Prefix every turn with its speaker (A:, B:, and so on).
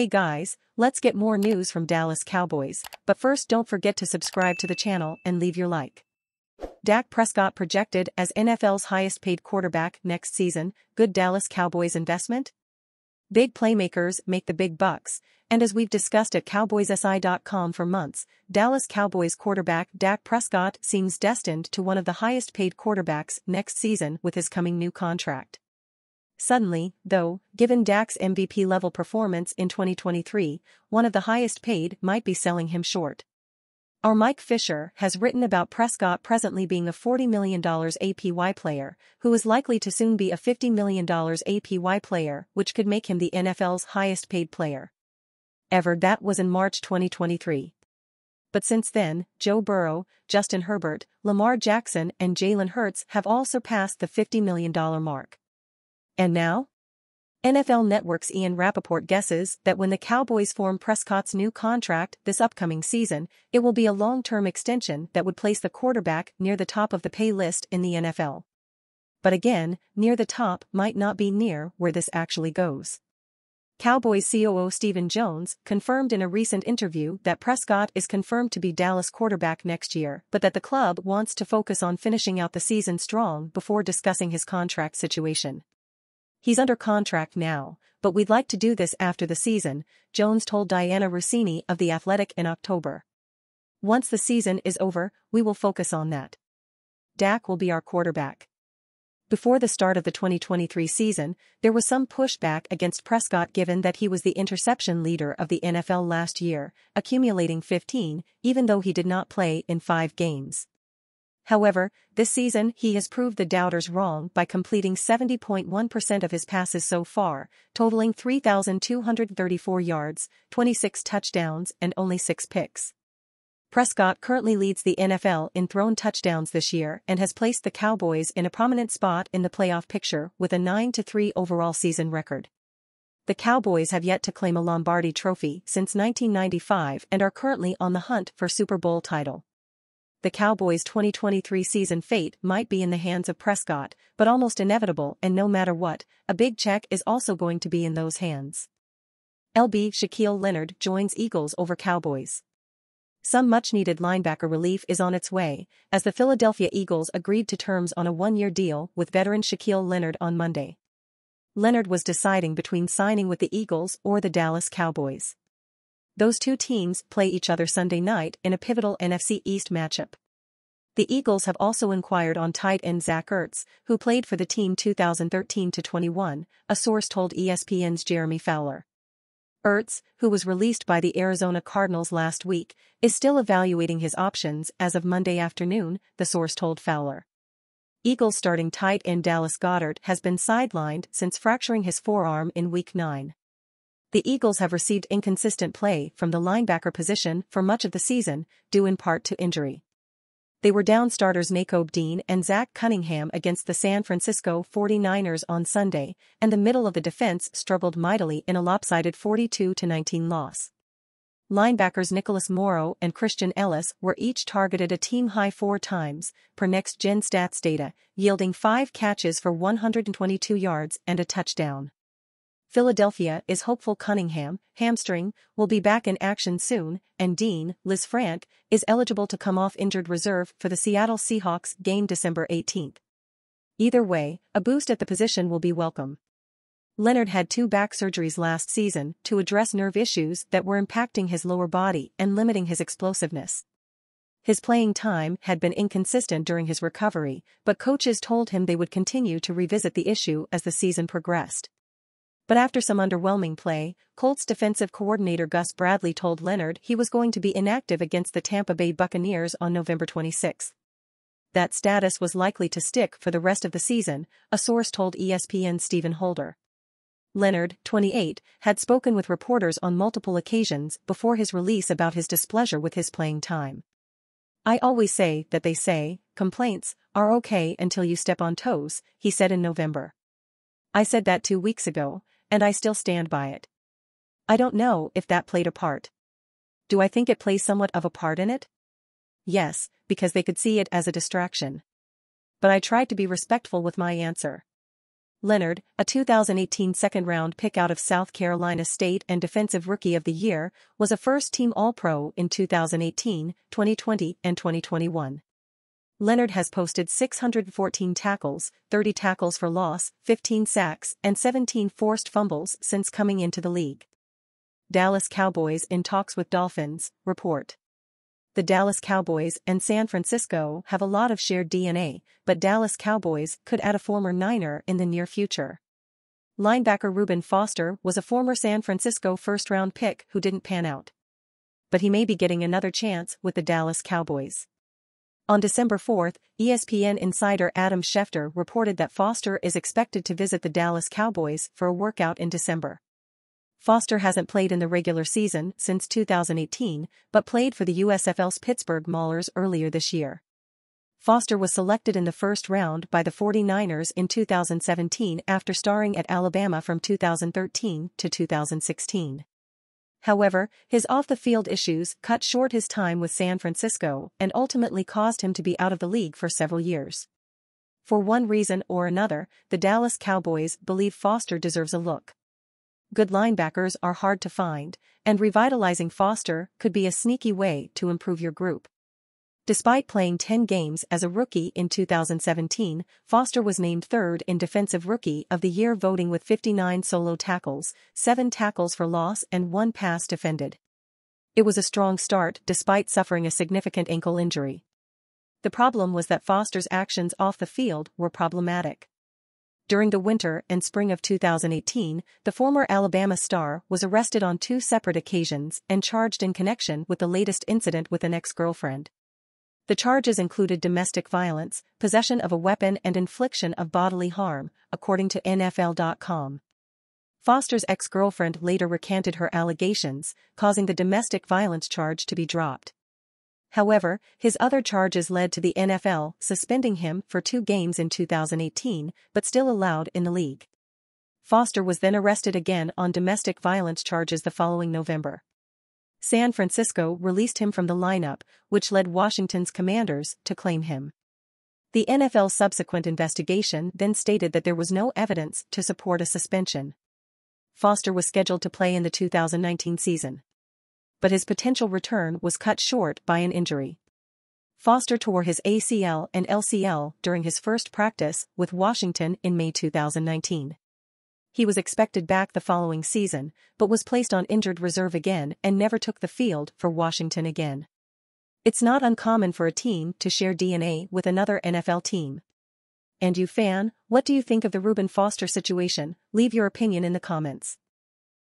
A: Hey guys, let's get more news from Dallas Cowboys, but first don't forget to subscribe to the channel and leave your like. Dak Prescott projected as NFL's highest paid quarterback next season, good Dallas Cowboys investment? Big playmakers make the big bucks, and as we've discussed at CowboysSI.com for months, Dallas Cowboys quarterback Dak Prescott seems destined to one of the highest paid quarterbacks next season with his coming new contract. Suddenly, though, given Dak's MVP-level performance in 2023, one of the highest paid might be selling him short. Our Mike Fisher has written about Prescott presently being a $40 million APY player, who is likely to soon be a $50 million APY player, which could make him the NFL's highest-paid player ever. That was in March 2023. But since then, Joe Burrow, Justin Herbert, Lamar Jackson and Jalen Hurts have all surpassed the $50 million mark. And now? NFL Network's Ian Rappaport guesses that when the Cowboys form Prescott's new contract this upcoming season, it will be a long-term extension that would place the quarterback near the top of the pay list in the NFL. But again, near the top might not be near where this actually goes. Cowboys COO Stephen Jones confirmed in a recent interview that Prescott is confirmed to be Dallas quarterback next year, but that the club wants to focus on finishing out the season strong before discussing his contract situation. He's under contract now, but we'd like to do this after the season, Jones told Diana Rossini of The Athletic in October. Once the season is over, we will focus on that. Dak will be our quarterback. Before the start of the 2023 season, there was some pushback against Prescott given that he was the interception leader of the NFL last year, accumulating 15, even though he did not play in 5 games. However, this season he has proved the doubters wrong by completing 70.1% of his passes so far, totaling 3,234 yards, 26 touchdowns and only 6 picks. Prescott currently leads the NFL in thrown touchdowns this year and has placed the Cowboys in a prominent spot in the playoff picture with a 9-3 overall season record. The Cowboys have yet to claim a Lombardi trophy since 1995 and are currently on the hunt for Super Bowl title. The Cowboys' 2023 season fate might be in the hands of Prescott, but almost inevitable, and no matter what, a big check is also going to be in those hands. LB Shaquille Leonard joins Eagles over Cowboys. Some much-needed linebacker relief is on its way, as the Philadelphia Eagles agreed to terms on a 1-year deal with veteran Shaquille Leonard on Monday. Leonard was deciding between signing with the Eagles or the Dallas Cowboys. Those two teams play each other Sunday night in a pivotal NFC East matchup. The Eagles have also inquired on tight end Zach Ertz, who played for the team 2013-21, a source told ESPN's Jeremy Fowler. Ertz, who was released by the Arizona Cardinals last week, is still evaluating his options as of Monday afternoon, the source told Fowler. Eagles starting tight end Dallas Goedert has been sidelined since fracturing his forearm in Week 9. The Eagles have received inconsistent play from the linebacker position for much of the season, due in part to injury. They were down starters Nakobe Dean and Zach Cunningham against the San Francisco 49ers on Sunday, and the middle of the defense struggled mightily in a lopsided 42-19 loss. Linebackers Nicholas Morrow and Christian Ellis were each targeted a team-high 4 times, per Next Gen Stats data, yielding 5 catches for 122 yards and a touchdown. Philadelphia is hopeful Cunningham, hamstring, will be back in action soon, and Dean, Liz Frank, is eligible to come off injured reserve for the Seattle Seahawks game December 18. Either way, a boost at the position will be welcome. Leonard had 2 back surgeries last season to address nerve issues that were impacting his lower body and limiting his explosiveness. His playing time had been inconsistent during his recovery, but coaches told him they would continue to revisit the issue as the season progressed. But after some underwhelming play, Colts defensive coordinator Gus Bradley told Leonard he was going to be inactive against the Tampa Bay Buccaneers on November 26. That status was likely to stick for the rest of the season, a source told ESPN's Stephen Holder. Leonard, 28, had spoken with reporters on multiple occasions before his release about his displeasure with his playing time. "I always say that they say, complaints are okay until you step on toes," he said in November. "I said that 2 weeks ago, and I still stand by it. I don't know if that played a part. Do I think it plays somewhat of a part in it? Yes, because they could see it as a distraction. But I tried to be respectful with my answer. Leonard, a 2018 second-round pick out of South Carolina State and Defensive Rookie of the Year, was a first-team All-Pro in 2018, 2020, and 2021. Leonard has posted 614 tackles, 30 tackles for loss, 15 sacks, and 17 forced fumbles since coming into the league. Dallas Cowboys in talks with Dolphins, report. The Dallas Cowboys and San Francisco have a lot of shared DNA, but Dallas Cowboys could add a former Niner in the near future. Linebacker Ruben Foster was a former San Francisco first-round pick who didn't pan out. But he may be getting another chance with the Dallas Cowboys. On December 4, ESPN insider Adam Schefter reported that Foster is expected to visit the Dallas Cowboys for a workout in December. Foster hasn't played in the regular season since 2018, but played for the USFL's Pittsburgh Maulers earlier this year. Foster was selected in the first round by the 49ers in 2017 after starring at Alabama from 2013 to 2016. However, his off-the-field issues cut short his time with San Francisco and ultimately caused him to be out of the league for several years. For one reason or another, the Dallas Cowboys believe Foster deserves a look. Good linebackers are hard to find, and revitalizing Foster could be a sneaky way to improve your group. Despite playing 10 games as a rookie in 2017, Foster was named third in Defensive Rookie of the Year voting with 59 solo tackles, 7 tackles for loss and 1 pass defended. It was a strong start despite suffering a significant ankle injury. The problem was that Foster's actions off the field were problematic. During the winter and spring of 2018, the former Alabama star was arrested on 2 separate occasions and charged in connection with the latest incident with an ex-girlfriend. The charges included domestic violence, possession of a weapon and infliction of bodily harm, according to NFL.com. Foster's ex-girlfriend later recanted her allegations, causing the domestic violence charge to be dropped. However, his other charges led to the NFL suspending him for 2 games in 2018, but still allowed in the league. Foster was then arrested again on domestic violence charges the following November. San Francisco released him from the lineup, which led Washington's Commanders to claim him. The NFL's subsequent investigation then stated that there was no evidence to support a suspension. Foster was scheduled to play in the 2019 season, but his potential return was cut short by an injury. Foster tore his ACL and LCL during his first practice with Washington in May 2019. He was expected back the following season, but was placed on injured reserve again and never took the field for Washington again. It's not uncommon for a team to share DNA with another NFL team. And you fan, what do you think of the Ruben Foster situation? Leave your opinion in the comments.